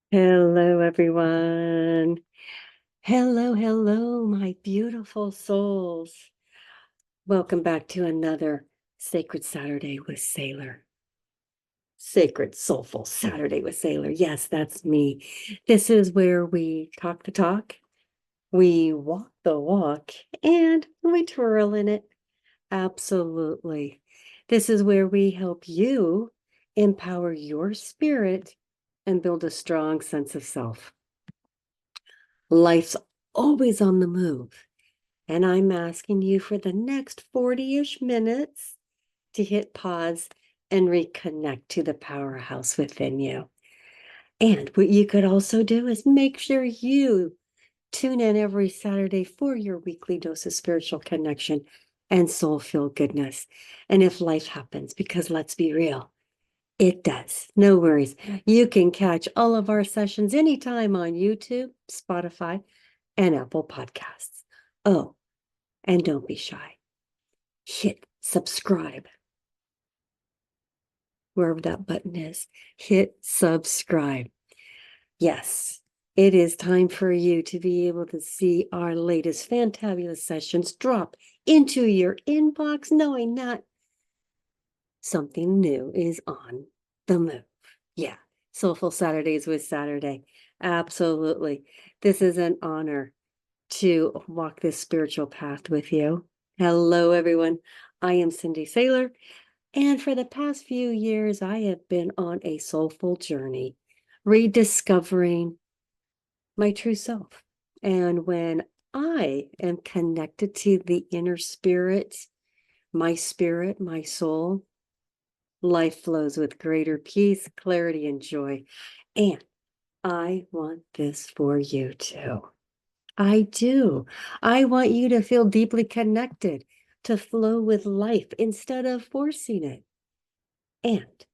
Hello, everyone. Hello, hello, my beautiful souls. Welcome back to another Sacred Saturday with Saylor. Sacred, soulful Saturday with Saylor. Yes, that's me. This is where we talk the talk, we walk the walk, and we twirl in it. Absolutely. This is where we help you empower your spirit and build a strong sense of self. Life's always on the move, and I'm asking you for the next 40-ish minutes to hit pause and reconnect to the powerhouse within you. And what you could also do is make sure you tune in every Saturday for your weekly dose of spiritual connection and soul filled goodness. And if life happens, because let's be real, it does. No worries. You can catch all of our sessions anytime on YouTube, Spotify, and Apple Podcasts. Oh, and don't be shy. Hit subscribe. Wherever that button is, hit subscribe. Yes, it is time for you to be able to see our latest fantabulous sessions drop into your inbox, knowing that something new is on the move. Yeah, Soulful Saturdays with Saturday. Absolutely. This is an honor to walk this spiritual path with you. Hello, everyone. I am Cindy Saylor, and for the past few years, I have been on a soulful journey, rediscovering my true self. And when I am connected to the inner spirit, my soul, life flows with greater peace, clarity, and joy. And I want this for you too. I do. I want you to feel deeply connected, to flow with life instead of forcing it, and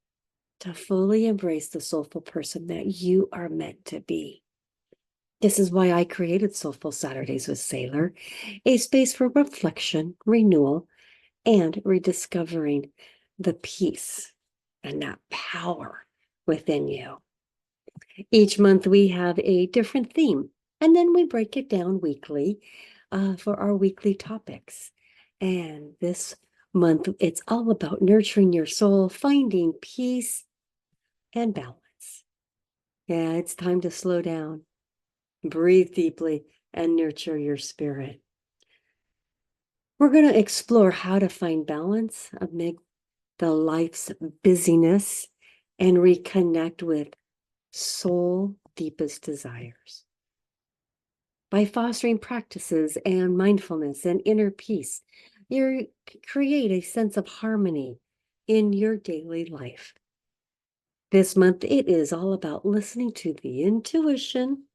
to fully embrace the soulful person that you are meant to be. This is why I created Soulful Saturdays with Saylor, a space for reflection, renewal, and rediscovering the peace and that power within you. Each month we have a different theme, and then we break it down weekly for our weekly topics. And this month, it's all about nurturing your soul, finding peace and balance. Yeah, it's time to slow down, breathe deeply, and nurture your spirit. We're going to explore how to find balance amid the life's busyness and reconnect with soul deepest desires. By fostering practices and mindfulness and inner peace, you create a sense of harmony in your daily life. This month, it is all about listening to the intuition,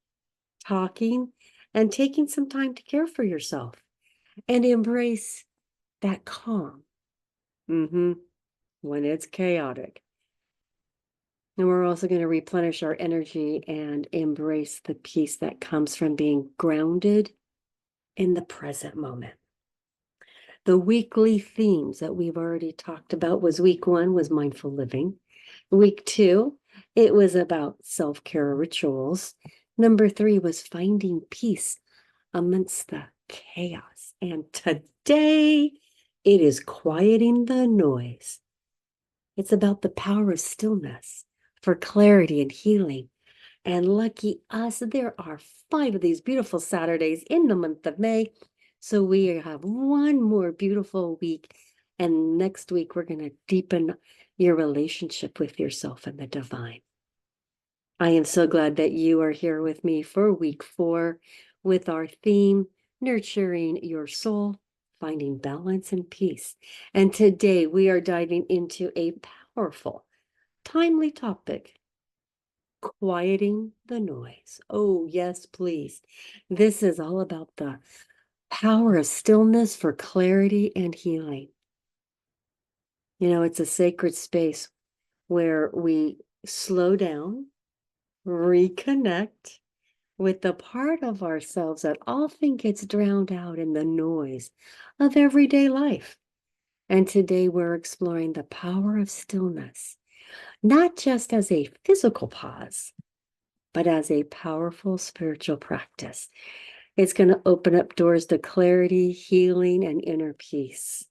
talking, and taking some time to care for yourself and embrace that calm when it's chaotic. And we're also going to replenish our energy and embrace the peace that comes from being grounded in the present moment. The weekly themes that we've already talked about was week 1 was mindful living. Week 2, it was about self-care rituals. Number 3 was finding peace amidst the chaos. And today, it is quieting the noise. It's about the power of stillness for clarity and healing. And lucky us, there are 5 of these beautiful Saturdays in the month of May. So we have one more beautiful week. And next week, we're going to deepen your relationship with yourself and the divine. I am so glad that you are here with me for week 4 with our theme, Nurturing Your Soul, Finding Balance and Peace. And today we are diving into a powerful, timely topic, quieting the noise. Oh, yes, please. This is all about the power of stillness for clarity and healing. You know, it's a sacred space where we slow down, reconnect with the part of ourselves that often gets drowned out in the noise of everyday life. And today we're exploring the power of stillness, not just as a physical pause, but as a powerful spiritual practice. It's going to open up doors to clarity, healing, and inner peace.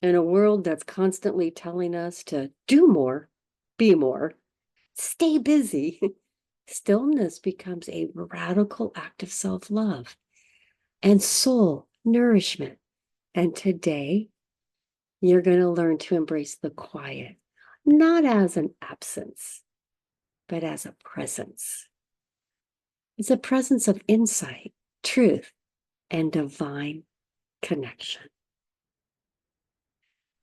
In a world that's constantly telling us to do more, be more, stay busy, stillness becomes a radical act of self-love and soul nourishment. And today, you're going to learn to embrace the quiet, not as an absence, but as a presence. It's a presence of insight, truth, and divine connection.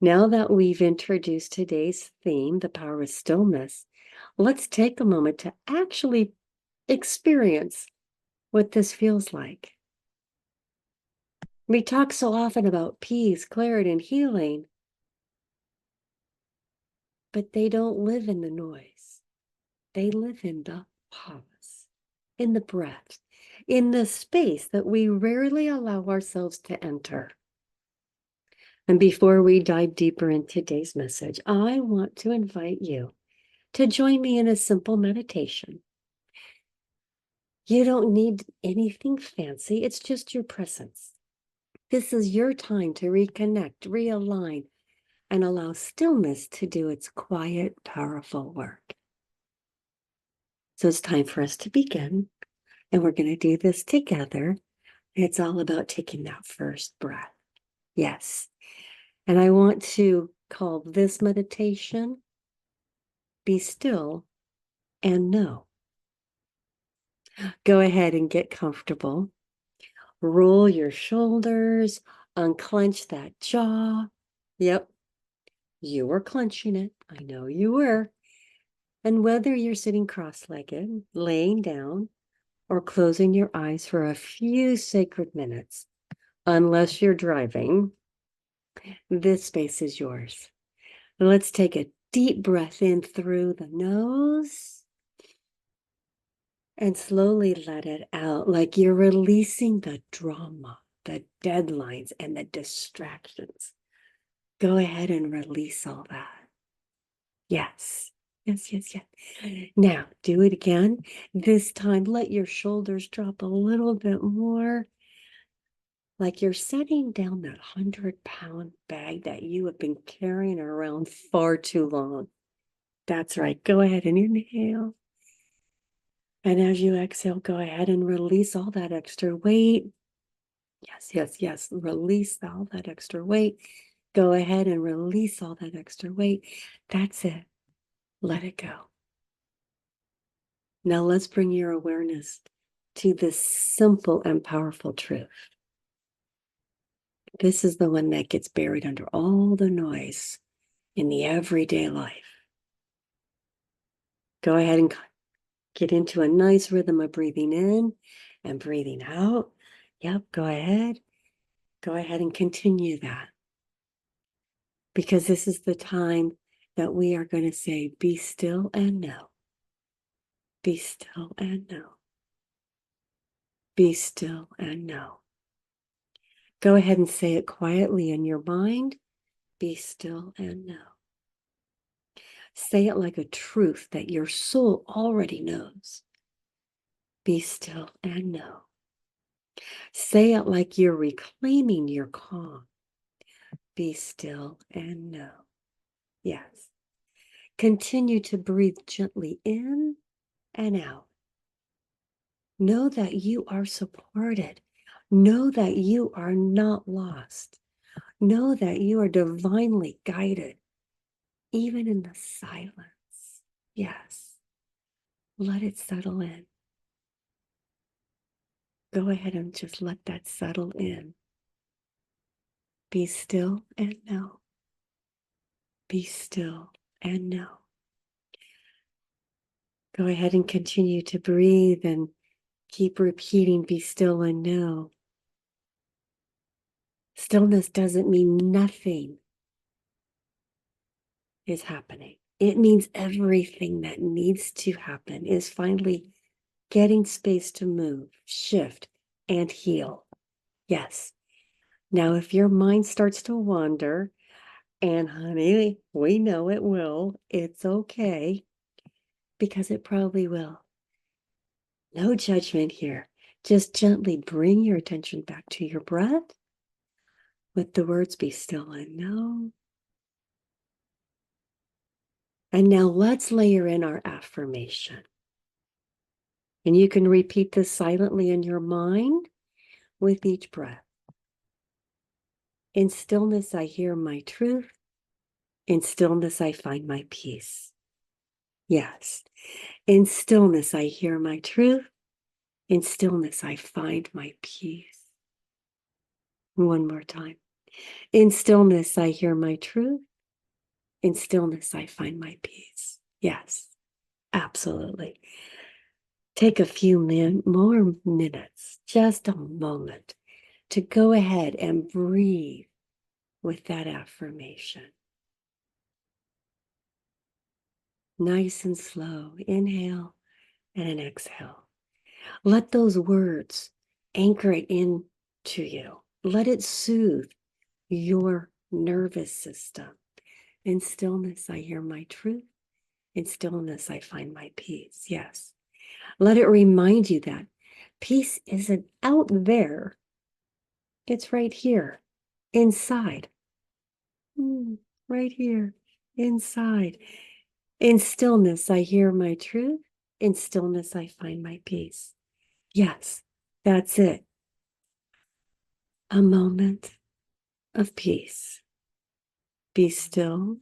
Now that we've introduced today's theme, the power of stillness, let's take a moment to actually experience what this feels like. We talk so often about peace, clarity, and healing, but they don't live in the noise. They live in the pause, in the breath, in the space that we rarely allow ourselves to enter. And before we dive deeper in today's message, I want to invite you to join me in a simple meditation. You don't need anything fancy, it's just your presence. This is your time to reconnect, realign, and allow stillness to do its quiet, powerful work. So it's time for us to begin, and we're going to do this together. It's all about taking that first breath. Yes. And I want to call this meditation, Be Still and Know. Go ahead and get comfortable. Roll your shoulders, unclench that jaw. Yep, you were clenching it. I know you were. And whether you're sitting cross-legged, laying down, or closing your eyes for a few sacred minutes, unless you're driving, this space is yours. Let's take a deep breath in through the nose and slowly let it out like you're releasing the drama, the deadlines, and the distractions. Go ahead and release all that. Yes, yes, yes, yes. Now, do it again. This time, let your shoulders drop a little bit more, like you're setting down that 100-pound bag that you have been carrying around far too long. That's right. Go ahead and inhale. And as you exhale, go ahead and release all that extra weight. Yes, yes, yes. Release all that extra weight. Go ahead and release all that extra weight. That's it. Let it go. Now let's bring your awareness to this simple and powerful truth. This is the one that gets buried under all the noise in the everyday life. Go ahead and get into a nice rhythm of breathing in and breathing out. Yep, go ahead. Go ahead and continue that. Because this is the time that we are going to say, be still and know. Be still and know. Be still and know. Go ahead and say it quietly in your mind. Be still and know. Say it like a truth that your soul already knows. Be still and know. Say it like you're reclaiming your calm. Be still and know. Yes. Continue to breathe gently in and out. Know that you are supported. Know that you are not lost. Know that you are divinely guided, even in the silence. Yes. Let it settle in. Go ahead and just let that settle in. Be still and know. Be still and know. Go ahead and continue to breathe and keep repeating, be still and know. Stillness doesn't mean nothing is happening. It means everything that needs to happen is finally getting space to move, shift, and heal. Yes. Now, if your mind starts to wander, and honey, we know it will, it's okay, because it probably will. No judgment here. Just gently bring your attention back to your breath with the words be still and know. And now let's layer in our affirmation. And you can repeat this silently in your mind with each breath. In stillness, I hear my truth. In stillness, I find my peace. Yes. In stillness, I hear my truth. In stillness, I find my peace. One more time. In stillness, I hear my truth. In stillness, I find my peace. Yes, absolutely. Take a few more minutes, just a moment, to go ahead and breathe with that affirmation. Nice and slow. Inhale and an exhale. Let those words anchor it into you. Let it soothe your nervous system. In stillness, I hear my truth. In stillness, I find my peace. Yes. Let it remind you that peace isn't out there. It's right here, inside. Right here, inside. In stillness, I hear my truth. In stillness, I find my peace. Yes, that's it. A moment of peace. Be still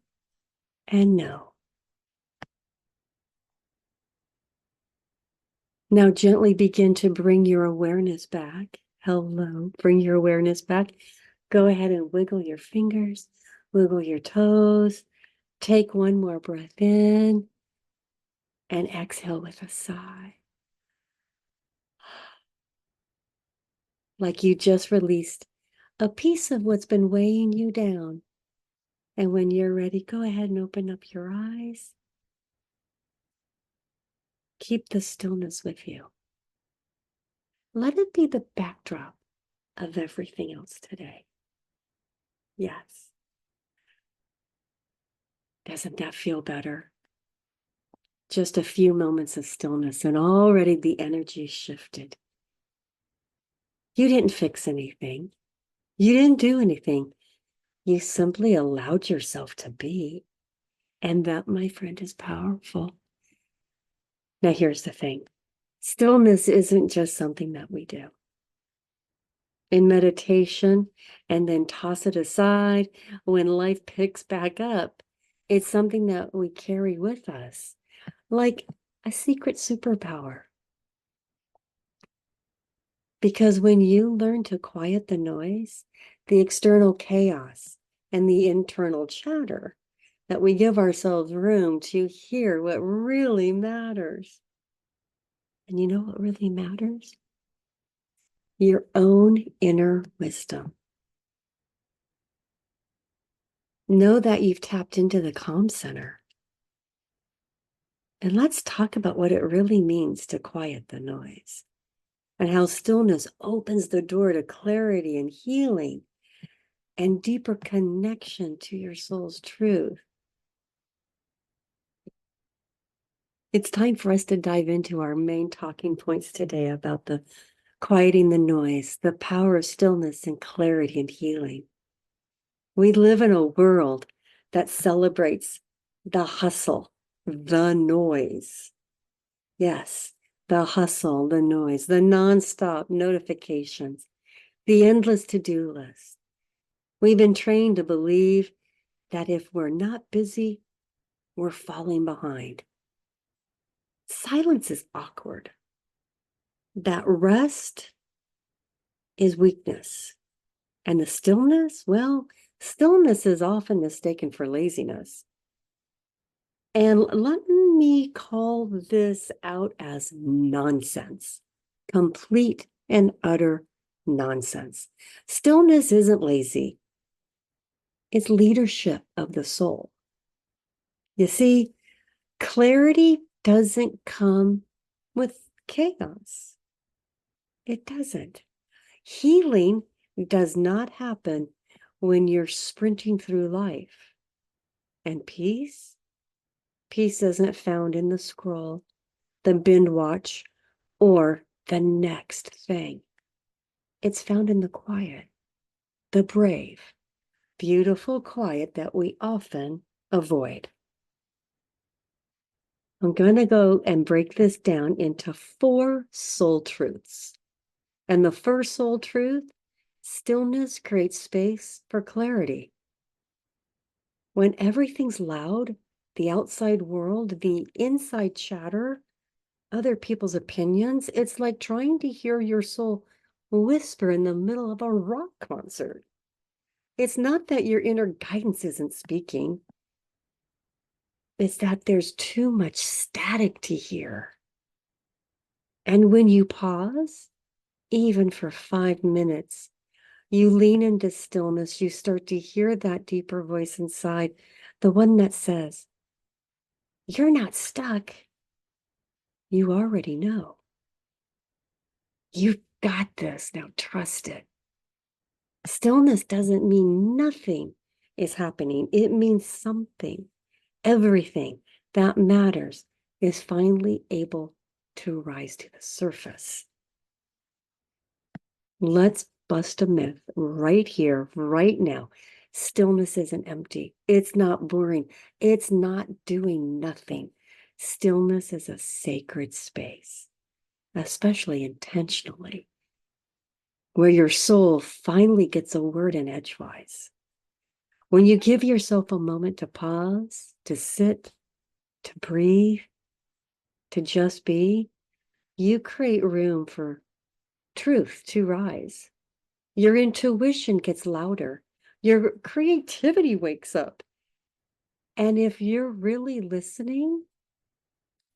and know. Now gently begin to bring your awareness back. Hello, bring your awareness back. Go ahead and wiggle your fingers, wiggle your toes. Take one more breath in and exhale with a sigh. Like you just released a piece of what's been weighing you down. And when you're ready, go ahead and open up your eyes. Keep the stillness with you. Let it be the backdrop of everything else today. Yes. Doesn't that feel better? Just a few moments of stillness and already the energy shifted. You didn't fix anything. You didn't do anything. You simply allowed yourself to be. And that, my friend, is powerful. Now, here's the thing. Stillness isn't just something that we do in meditation and then toss it aside when life picks back up. It's something that we carry with us, like a secret superpower. Because when you learn to quiet the noise, the external chaos, and the internal chatter, that we give ourselves room to hear what really matters. And you know what really matters? Your own inner wisdom. Know that you've tapped into the calm center. And let's talk about what it really means to quiet the noise and how stillness opens the door to clarity and healing and deeper connection to your soul's truth. It's time for us to dive into our main talking points today about the quieting the noise, the power of stillness and clarity and healing. We live in a world that celebrates the hustle, the noise. Yes, the hustle, the noise, the nonstop notifications, the endless to-do list. We've been trained to believe that if we're not busy, we're falling behind. Silence is awkward. That rest is weakness. And the stillness, well, stillness is often mistaken for laziness. And let me call this out as nonsense, complete and utter nonsense. Stillness isn't lazy. It's leadership of the soul. You see, clarity doesn't come with chaos. It doesn't. Healing does not happen when you're sprinting through life. And peace isn't found in the scroll, the binge watch, or the next thing. It's found in the quiet, the brave, beautiful quiet that we often avoid. I'm going to go and break this down into 4 soul truths. And the first soul truth, stillness creates space for clarity. When everything's loud, the outside world, the inside chatter, other people's opinions, it's like trying to hear your soul whisper in the middle of a rock concert. It's not that your inner guidance isn't speaking. It's that there's too much static to hear. And when you pause, even for 5 minutes, you lean into stillness, you start to hear that deeper voice inside, the one that says, "You're not stuck. You already know. You've got this. Now trust it." Stillness doesn't mean nothing is happening. It means something. Everything that matters is finally able to rise to the surface. Let's bust a myth right here, right now. Stillness isn't empty. It's not boring. It's not doing nothing. Stillness is a sacred space, especially intentionally, where your soul finally gets a word in edgewise. When you give yourself a moment to pause, to sit, to breathe, to just be, you create room for truth to rise. Your intuition gets louder. Your creativity wakes up. And if you're really listening,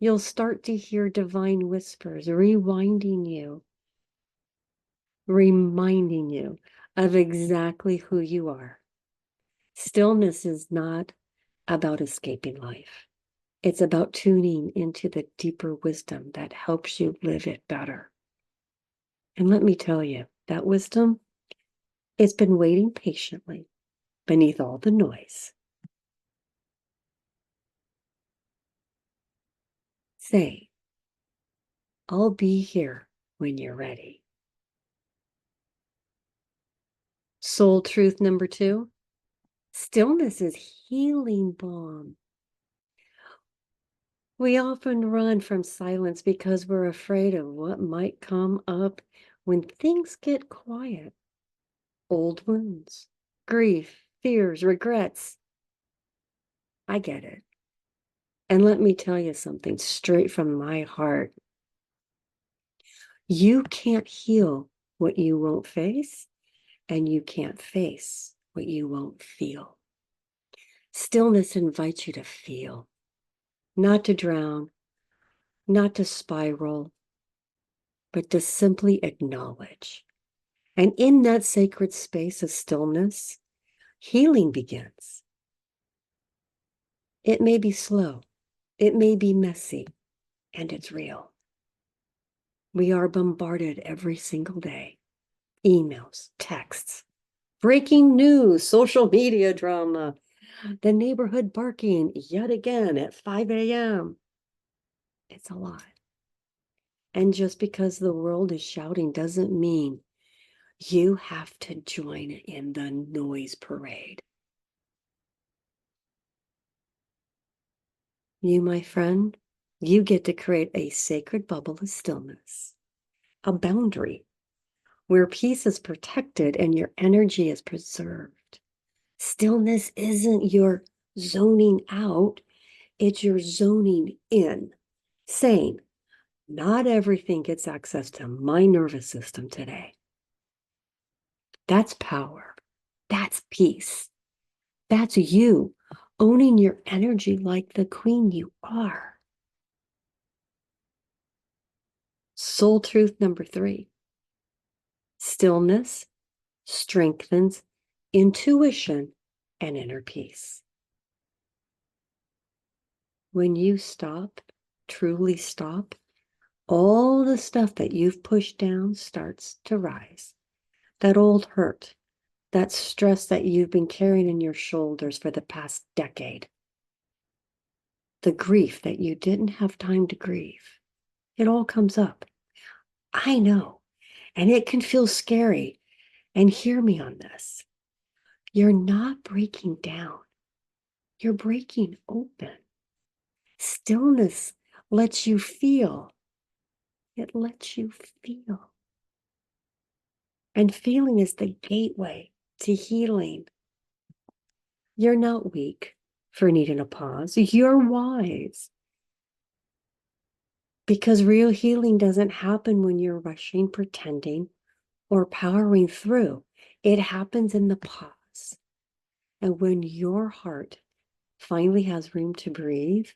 you'll start to hear divine whispers rewinding you, reminding you of exactly who you are. Stillness is not about escaping life. It's about tuning into the deeper wisdom that helps you live it better. And let me tell you, that wisdom, it's been waiting patiently beneath all the noise. Say, "I'll be here when you're ready." Soul truth number 2, stillness is healing balm. We often run from silence because we're afraid of what might come up when things get quiet. Old wounds, grief, fears, regrets. I get it. And let me tell you something straight from my heart. You can't heal what you won't face, and you can't face what you won't feel. Stillness invites you to feel, not to drown, not to spiral, but to simply acknowledge. And in that sacred space of stillness, healing begins. It may be slow, it may be messy, and it's real. We are bombarded every single day. Emails, texts, breaking news, social media drama, the neighborhood barking yet again at 5 a.m. It's a lot. And just because the world is shouting doesn't mean you have to join in the noise parade. You, my friend, you get to create a sacred bubble of stillness, a boundary where peace is protected and your energy is preserved. Stillness isn't your zoning out, it's your zoning in, saying, not everything gets access to my nervous system today. That's power. That's peace. That's you owning your energy like the queen you are. Soul truth number 3, stillness strengthens intuition and inner peace. When you stop, truly stop, all the stuff that you've pushed down starts to rise. That old hurt, that stress that you've been carrying in your shoulders for the past decade, the grief that you didn't have time to grieve, it all comes up I know. And it can feel scary. And hear me on this. You're not breaking down. You're breaking open. Stillness lets you feel. It lets you feel. And feeling is the gateway to healing. You're not weak for needing a pause. You're wise. Because real healing doesn't happen when you're rushing, pretending, or powering through. It happens in the pause. And when your heart finally has room to breathe,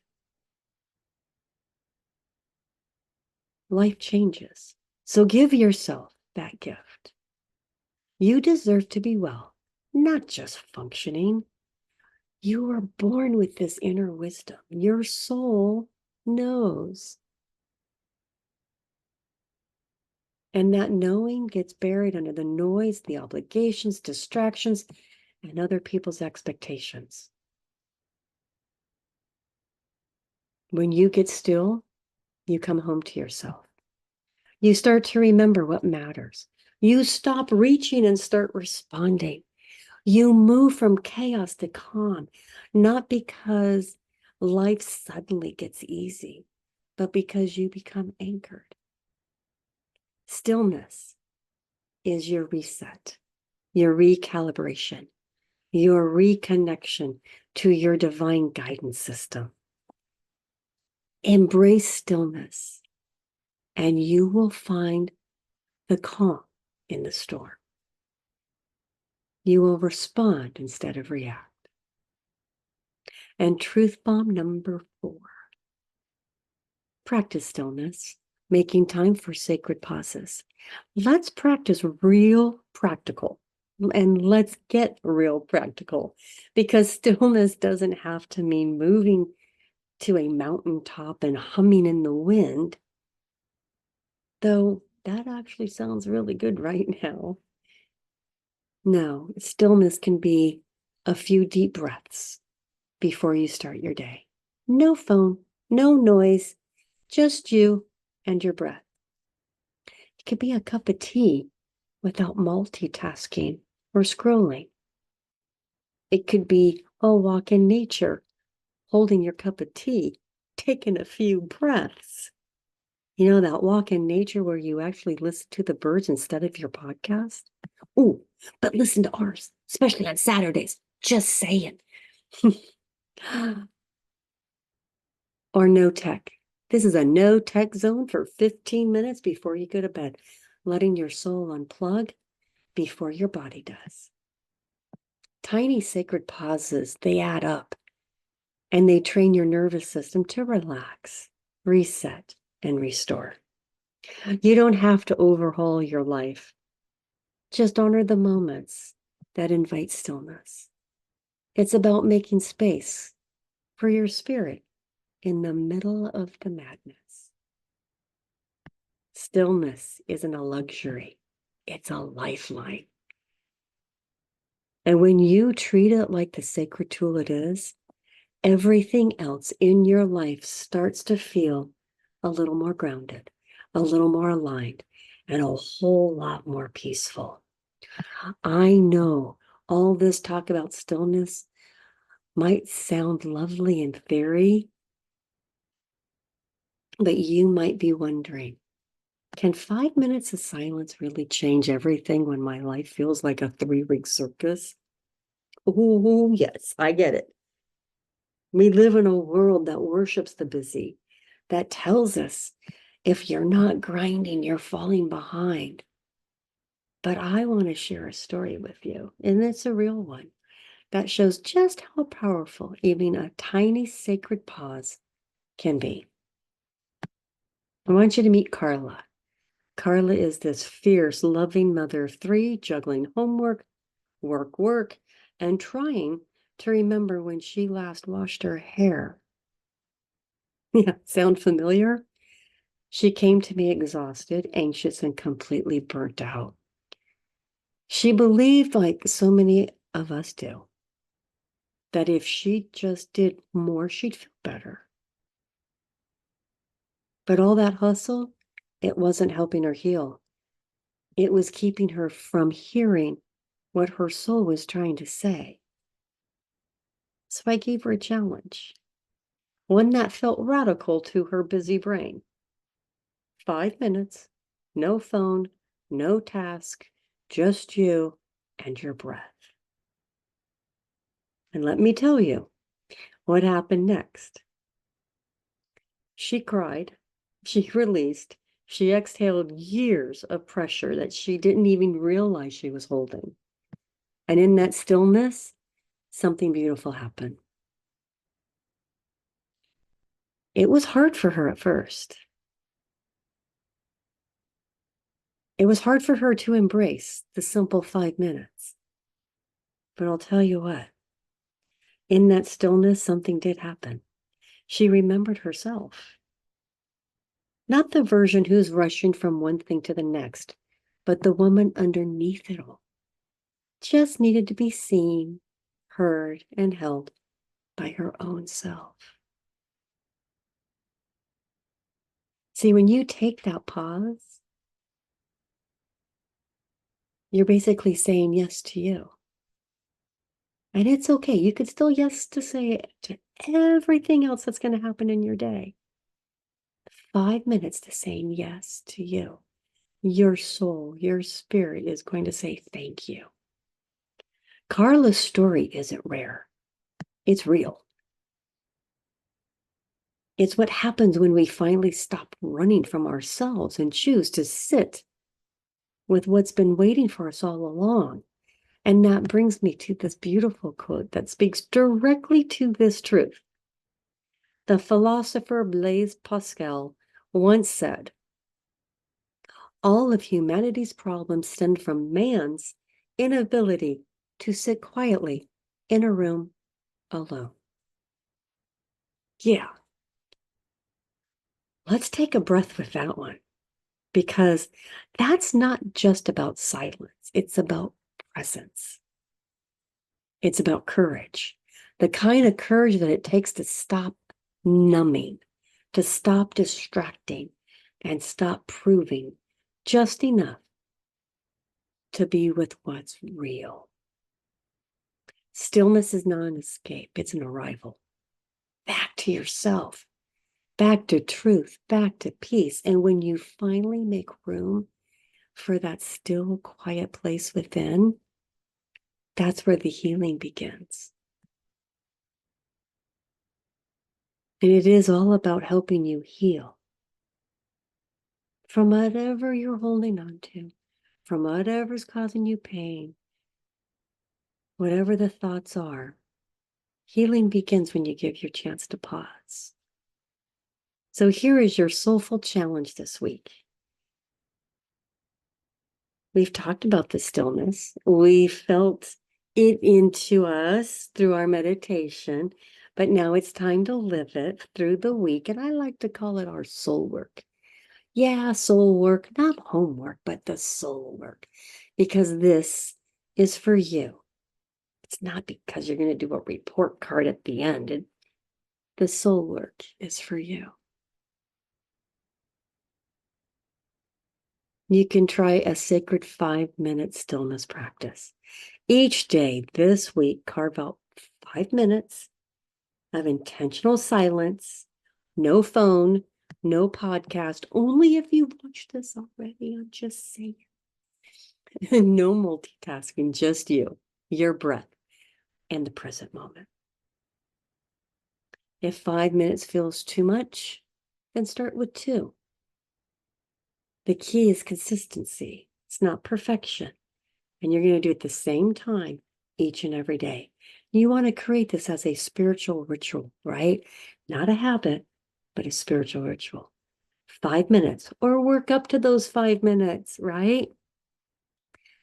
life changes. So give yourself that gift. You deserve to be well, not just functioning. You were born with this inner wisdom. Your soul knows. And that knowing gets buried under the noise, the obligations, distractions, and other people's expectations. When you get still, you come home to yourself. You start to remember what matters. You stop reaching and start responding. You move from chaos to calm, not because life suddenly gets easy, but because you become anchored. Stillness is your reset, your recalibration, your reconnection to your divine guidance system. Embrace stillness, and you will find the calm in the storm. You will respond instead of react. And truth bomb number 4. Practice stillness, making time for sacred pauses. Let's practice real practical, and let's get real practical, because stillness doesn't have to mean moving to a mountaintop and humming in the wind, though that actually sounds really good right now. No, stillness can be a few deep breaths before you start your day. No phone, no noise, just you and your breath. It could be a cup of tea without multitasking or scrolling. It could be a walk in nature, holding your cup of tea, taking a few breaths. You know, that walk in nature where you actually listen to the birds instead of your podcast? Oh, but listen to ours, especially on Saturdays. Just saying. Or no tech. This is a no tech zone for 15 minutes before you go to bed, letting your soul unplug before your body does. Tiny sacred pauses, they add up, and they train your nervous system to relax, reset, and restore. You don't have to overhaul your life. Just honor the moments that invite stillness. It's about making space for your spirit in the middle of the madness. Stillness isn't a luxury, it's a lifeline. And when you treat it like the sacred tool it is, everything else in your life starts to feel a little more grounded, a little more aligned, and a whole lot more peaceful. I know all this talk about stillness might sound lovely in theory, but you might be wondering, can 5 minutes of silence really change everything when my life feels like a 3-ring circus? Oh, yes, I get it. We live in a world that worships the busy, that tells us if you're not grinding, you're falling behind. But I want to share a story with you, and it's a real one that shows just how powerful even a tiny sacred pause can be. I want you to meet Carla. Carla is this fierce, loving mother of 3, juggling homework, work, and trying to remember when she last washed her hair. Yeah, sound familiar? She came to me exhausted, anxious, and completely burnt out. She believed, like so many of us do, that if she just did more, she'd feel better. But all that hustle, It wasn't helping her heal. It was keeping her from hearing what her soul was trying to say. So I gave her a challenge, one that felt radical to her busy brain. 5 minutes, no phone, no task, just you and your breath. And let me tell you what happened next. She cried, she released, she exhaled years of pressure that she didn't even realize she was holding. And in that stillness, something beautiful happened. It was hard for her at first. It was hard for her to embrace the simple 5 minutes. But I'll tell you what, in that stillness, something did happen. She remembered herself. Not the version who's rushing from one thing to the next, but the woman underneath it all. Just needed to be seen, heard, and held by her own self. See, when you take that pause, you're basically saying yes to you. And it's okay. You could still yes to say it to everything else that's going to happen in your day. 5 minutes to saying yes to you. Your soul, your spirit is going to say thank you. Carla's story isn't rare. It's real. It's what happens when we finally stop running from ourselves and choose to sit with what's been waiting for us all along. And that brings me to this beautiful quote that speaks directly to this truth. The philosopher Blaise Pascal once said, all of humanity's problems stem from man's inability to sit quietly in a room alone. Yeah. Let's take a breath with that one, because that's not just about silence. It's about presence. It's about courage, the kind of courage that it takes to stop numbing, to stop distracting, and stop proving just enough to be with what's real. Stillness is not an escape, it's an arrival back to yourself, back to truth, back to peace. And when you finally make room for that still, quiet place within, that's where the healing begins. And it is all about helping you heal from whatever you're holding on to, from whatever's causing you pain, whatever the thoughts are. Healing begins when you give your chance to pause. So here is your soulful challenge this week. We've talked about the stillness. We felt it into us through our meditation, but now it's time to live it through the week. And I like to call it our soul work. Yeah, soul work, not homework, but the soul work, because this is for you. It's not because you're going to do a report card at the end. The soul work is for you. You can try a sacred 5-minute stillness practice. Each day this week, carve out 5 minutes of intentional silence, no phone, no podcast, only if you watched this already. I'm just saying. No multitasking, just you, your breath, and the present moment. If 5 minutes feels too much, then start with 2. The key is consistency. It's not perfection. And you're going to do it at the same time each and every day. You want to create this as a spiritual ritual, right? Not a habit, but a spiritual ritual. 5 minutes, or work up to those 5 minutes, right?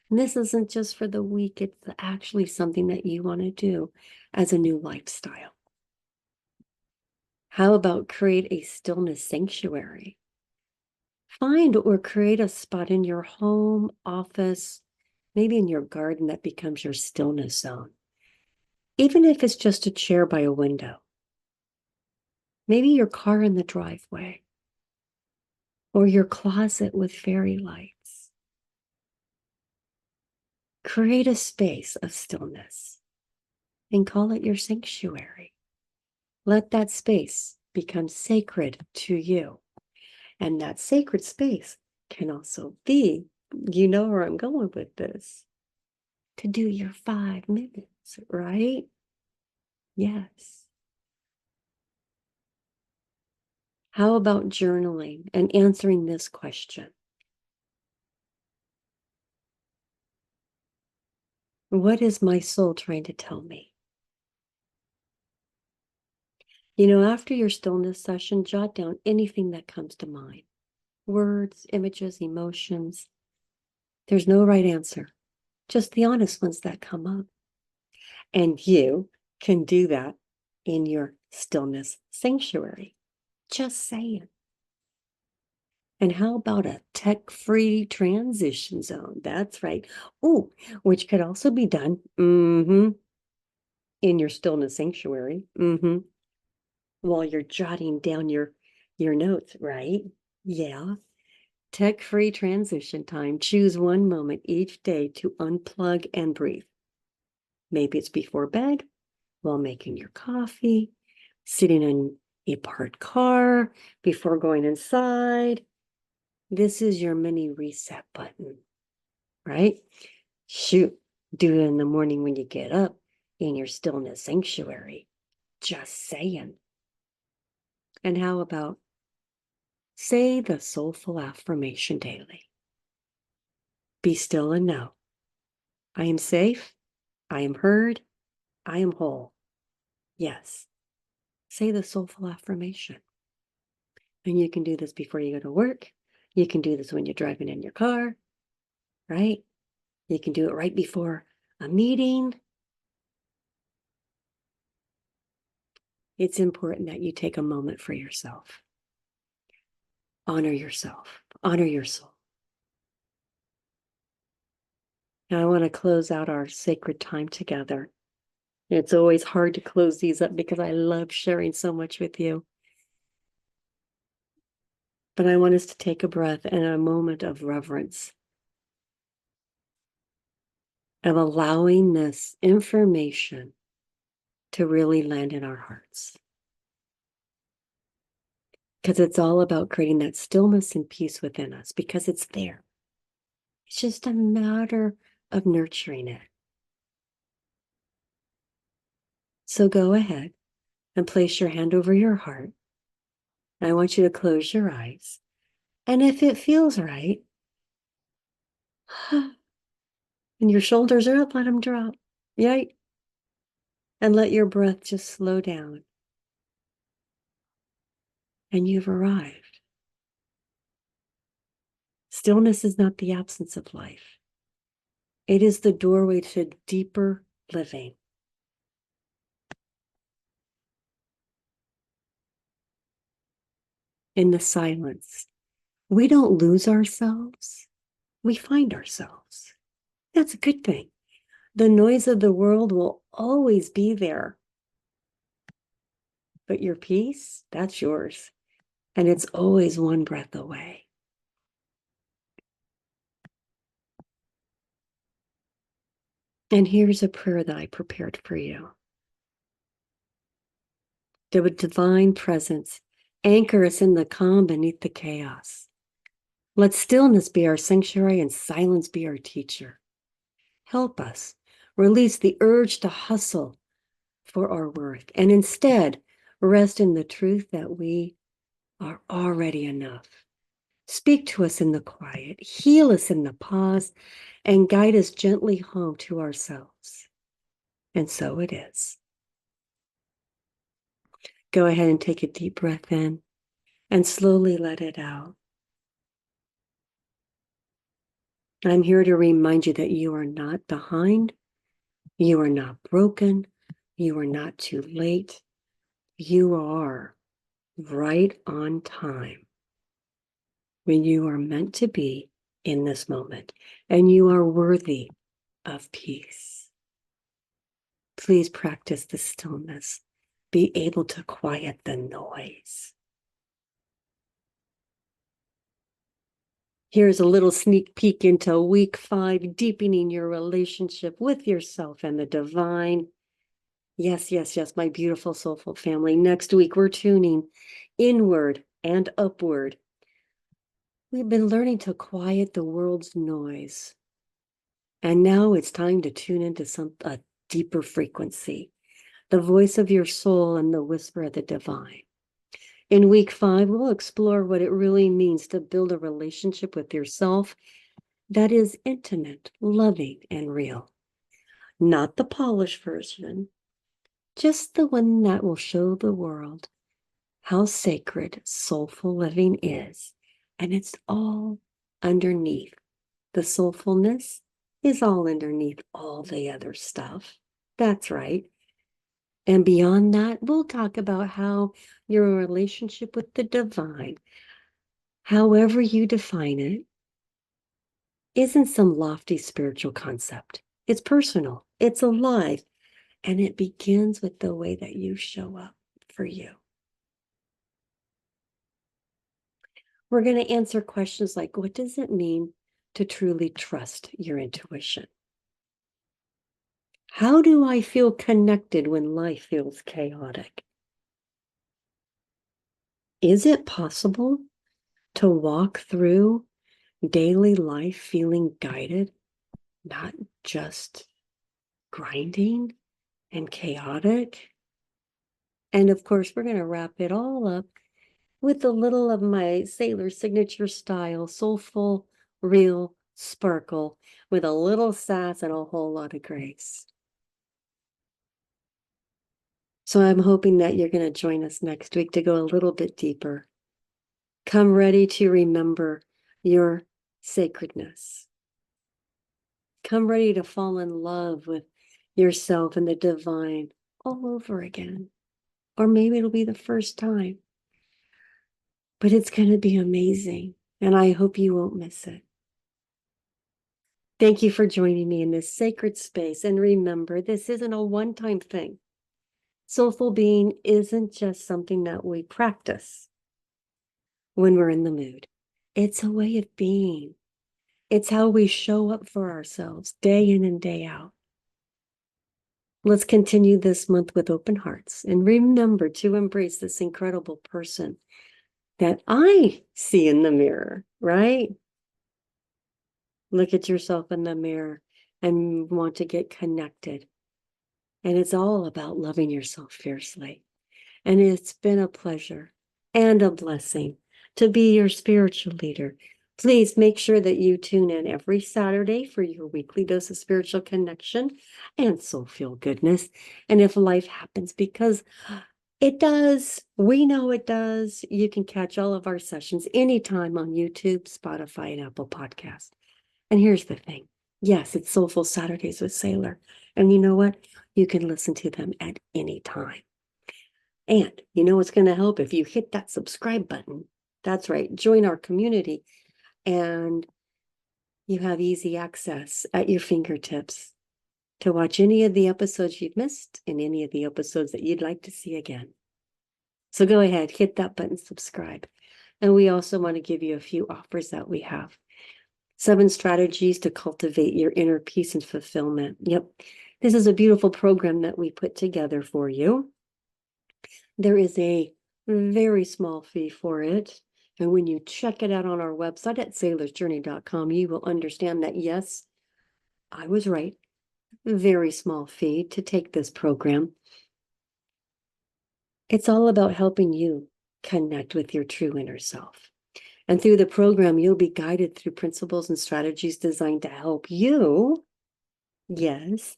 And this isn't just for the week. It's actually something that you want to do as a new lifestyle. How about create a stillness sanctuary? Find or create a spot in your home, office, maybe in your garden that becomes your stillness zone. Even if it's just a chair by a window. Maybe your car in the driveway. or your closet with fairy lights. Create a space of stillness and call it your sanctuary. Let that space become sacred to you. And that sacred space can also be, you know where I'm going with this, to do your 5 minutes, right? Yes. How about journaling and answering this question? What is my soul trying to tell me? You know, after your stillness session, jot down anything that comes to mind. Words, images, emotions. There's no right answer, just the honest ones that come up. And you can do that in your stillness sanctuary. Just saying. And how about a tech-free transition zone? That's right. Oh, which could also be done in your stillness sanctuary. While you're jotting down your notes, right? Yeah. Tech-free transition time. Choose one moment each day to unplug and breathe. Maybe it's before bed, while making your coffee, sitting in a parked car, before going inside. This is your mini reset button, right? Shoot, do it in the morning when you get up in your stillness sanctuary. Just saying. And how about say the soulful affirmation daily? Be still and know I am safe, I am heard, I am whole. Yes. Say the soulful affirmation. And you can do this before you go to work. You can do this when you're driving in your car, right? You can do it right before a meeting. It's important that you take a moment for yourself. Honor yourself. Honor your soul. Now I want to close out our sacred time together. It's always hard to close these up because I love sharing so much with you. But I want us to take a breath and a moment of reverence, of allowing this information to really land in our hearts. Because it's all about creating that stillness and peace within us, because it's there. It's just a matter of nurturing it. So go ahead and place your hand over your heart. I want you to close your eyes. And if it feels right, and your shoulders are up, let them drop. Right? And let your breath just slow down. And you've arrived. Stillness is not the absence of life. It is the doorway to deeper living. In the silence, we don't lose ourselves. We find ourselves. That's a good thing. The noise of the world will always be there. But your peace, that's yours. And it's always one breath away. And here's a prayer that I prepared for you. That with divine presence, anchor us in the calm beneath the chaos. Let stillness be our sanctuary and silence be our teacher. Help us release the urge to hustle for our worth and instead rest in the truth that we are already enough. Speak to us in the quiet, heal us in the pause, and guide us gently home to ourselves. And so it is. Go ahead and take a deep breath in and slowly let it out. I'm here to remind you that you are not behind, you are not broken, you are not too late. You are right on time when you are meant to be in this moment, and you are worthy of peace. Please practice the stillness. Be able to quiet the noise. Here's a little sneak peek into week 5, deepening your relationship with yourself and the divine. Yes, yes, yes, my beautiful soulful family. Next week, we're tuning inward and upward. We've been learning to quiet the world's noise. And now it's time to tune into a deeper frequency, the voice of your soul and the whisper of the divine. In week 5, we'll explore what it really means to build a relationship with yourself that is intimate, loving, and real. Not the polished version, just the one that will show the world how sacred soulful living is. And it's all underneath. The soulfulness is all underneath all the other stuff. That's right. And beyond that, we'll talk about how your relationship with the divine, however you define it, isn't some lofty spiritual concept. It's personal, it's alive, and it begins with the way that you show up for you. We're going to answer questions like, what does it mean to truly trust your intuition? How do I feel connected when life feels chaotic? Is it possible to walk through daily life feeling guided, not just grinding and chaotic? And of course, we're going to wrap it all up with a little of my Saylor signature style, soulful, real sparkle with a little sass and a whole lot of grace. So I'm hoping that you're going to join us next week to go a little bit deeper. Come ready to remember your sacredness. Come ready to fall in love with yourself and the divine all over again. Or maybe it'll be the first time. But it's going to be amazing. And I hope you won't miss it. Thank you for joining me in this sacred space. And remember, this isn't a one-time thing. Soulful being isn't just something that we practice when we're in the mood. It's a way of being. It's how we show up for ourselves day in and day out. Let's continue this month with open hearts and remember to embrace this incredible person that I see in the mirror, right? Look at yourself in the mirror and want to get connected. And it's all about loving yourself fiercely. And it's been a pleasure and a blessing to be your spiritual leader. Please make sure that you tune in every Saturday for your weekly dose of spiritual connection and soul feel goodness. And if life happens, because it does, we know it does, you can catch all of our sessions anytime on YouTube, Spotify, and Apple Podcasts. And here's the thing. Yes, it's Soulful Saturdays with Saylor. And you know what? You can listen to them at any time. And you know what's going to help if you hit that subscribe button? That's right. Join our community and you have easy access at your fingertips to watch any of the episodes you've missed and any of the episodes that you'd like to see again. So go ahead, hit that button, subscribe. And we also want to give you a few offers that we have. 7 strategies to cultivate your inner peace and fulfillment. Yep. This is a beautiful program that we put together for you. There is a very small fee for it. And when you check it out on our website at saylorsjourney.com, you will understand that, yes, I was right. Very small fee to take this program. It's all about helping you connect with your true inner self. And through the program, you'll be guided through principles and strategies designed to help you, yes,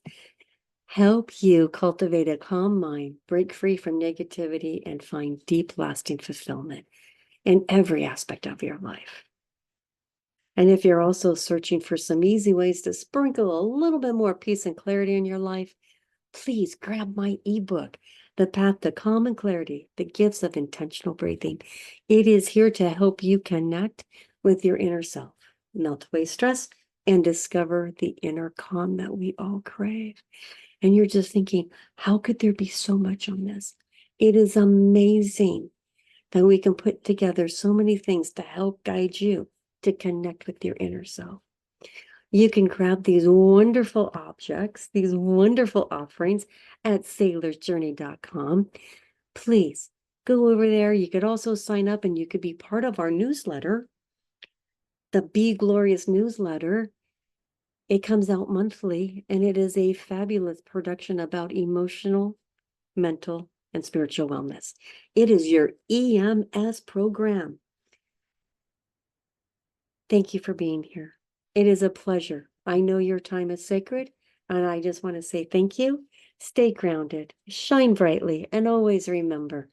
help you cultivate a calm mind, break free from negativity, and find deep, lasting fulfillment in every aspect of your life. And if you're also searching for some easy ways to sprinkle a little bit more peace and clarity in your life, please grab my ebook, The Path to Calm and Clarity, The Gifts of Intentional Breathing. It is here to help you connect with your inner self, melt away stress, and discover the inner calm that we all crave. And you're just thinking, how could there be so much on this? It is amazing that we can put together so many things to help guide you to connect with your inner self. You can grab these wonderful objects, these wonderful offerings at saylorsjourney.com. Please go over there. You could also sign up and you could be part of our newsletter, the Be Glorious newsletter. It comes out monthly, and it is a fabulous production about emotional, mental, and spiritual wellness. It is your EMS program. Thank you for being here. It is a pleasure. I know your time is sacred, and I just want to say thank you. Stay grounded, shine brightly, and always remember,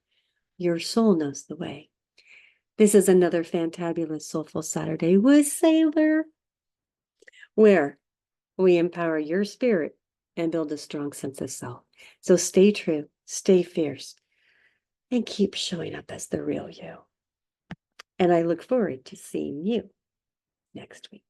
your soul knows the way. This is another fantabulous Soulful Saturday with Saylor, where we empower your spirit and build a strong sense of self. So stay true, stay fierce, and keep showing up as the real you. And I look forward to seeing you next week.